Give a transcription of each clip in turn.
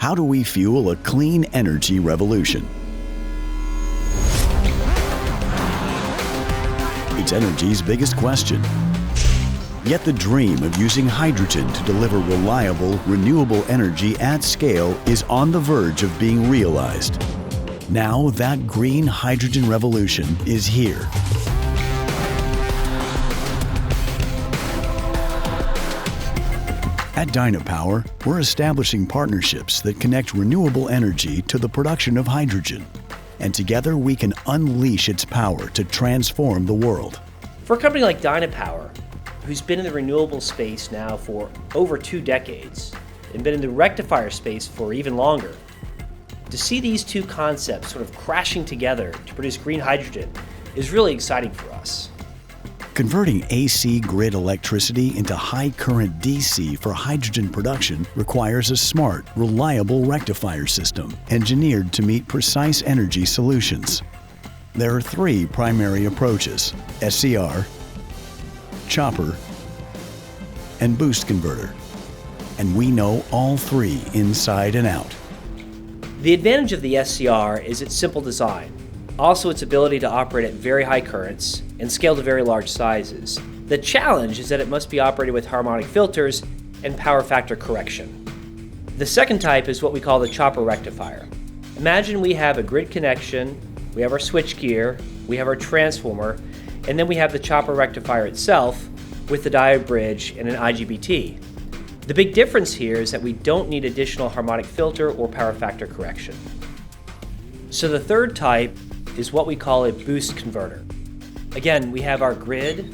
How do we fuel a clean energy revolution? It's energy's biggest question. Yet the dream of using hydrogen to deliver reliable, renewable energy at scale is on the verge of being realized. Now that green hydrogen revolution is here. At Dynapower, we're establishing partnerships that connect renewable energy to the production of hydrogen. And together we can unleash its power to transform the world. For a company like Dynapower, who's been in the renewable space now for over 2 decades, and been in the rectifier space for even longer, to see these two concepts sort of crashing together to produce green hydrogen is really exciting for us. Converting AC grid electricity into high current DC for hydrogen production requires a smart, reliable rectifier system engineered to meet precise energy solutions. There are 3 primary approaches: SCR, chopper, and boost converter. And we know all 3 inside and out. The advantage of the SCR is its simple design, also its ability to operate at very high currents and scale to very large sizes. The challenge is that it must be operated with harmonic filters and power factor correction. The second type is what we call the chopper rectifier. Imagine we have a grid connection, we have our switchgear, we have our transformer, and then we have the chopper rectifier itself with the diode bridge and an IGBT. The big difference here is that we don't need additional harmonic filter or power factor correction. So the third type is what we call a boost converter. Again, we have our grid,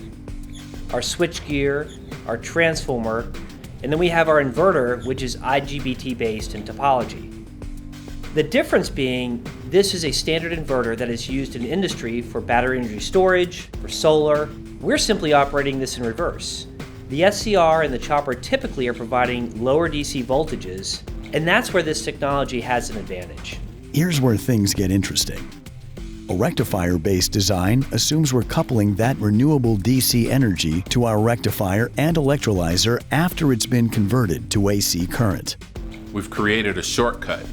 our switchgear, our transformer, and then we have our inverter, which is IGBT based in topology. The difference being, this is a standard inverter that is used in industry for battery energy storage, for solar. We're simply operating this in reverse. The SCR and the chopper typically are providing lower DC voltages, and that's where this technology has an advantage. Here's where things get interesting. A rectifier-based design assumes we're coupling that renewable DC energy to our rectifier and electrolyzer after it's been converted to AC current. We've created a shortcut.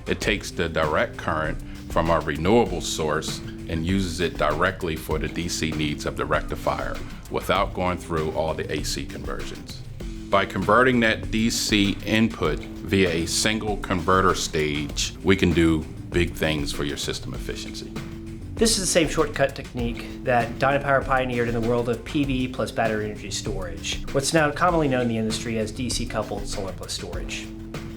It takes the direct current from our renewable source and uses it directly for the DC needs of the rectifier without going through all the AC conversions. By converting that DC input via a single converter stage, we can do big things for your system efficiency. This is the same shortcut technique that Dynapower pioneered in the world of PV plus battery energy storage, what's now commonly known in the industry as DC-coupled solar plus storage.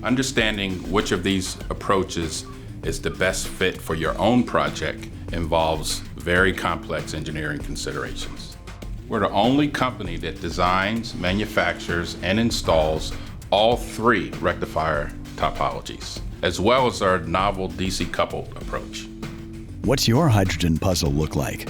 Understanding which of these approaches is the best fit for your own project involves very complex engineering considerations. We're the only company that designs, manufactures, and installs all 3 rectifier topologies, as well as our novel DC-coupled approach. What's your hydrogen puzzle look like?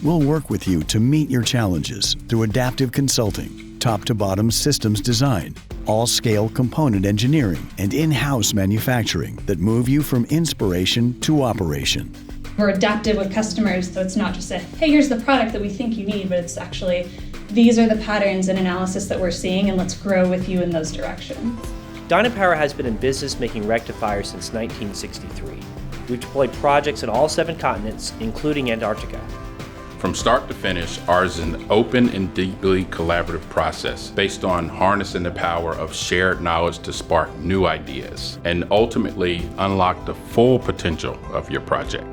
We'll work with you to meet your challenges through adaptive consulting, top-to-bottom systems design, all-scale component engineering, and in-house manufacturing that move you from inspiration to operation. We're adaptive with customers, so it's not just a, hey, here's the product that we think you need, but it's actually, these are the patterns and analysis that we're seeing, and let's grow with you in those directions. Dynapower has been in business making rectifiers since 1963. We've deployed projects on all 7 continents, including Antarctica. From start to finish, ours is an open and deeply collaborative process based on harnessing the power of shared knowledge to spark new ideas and ultimately unlock the full potential of your project.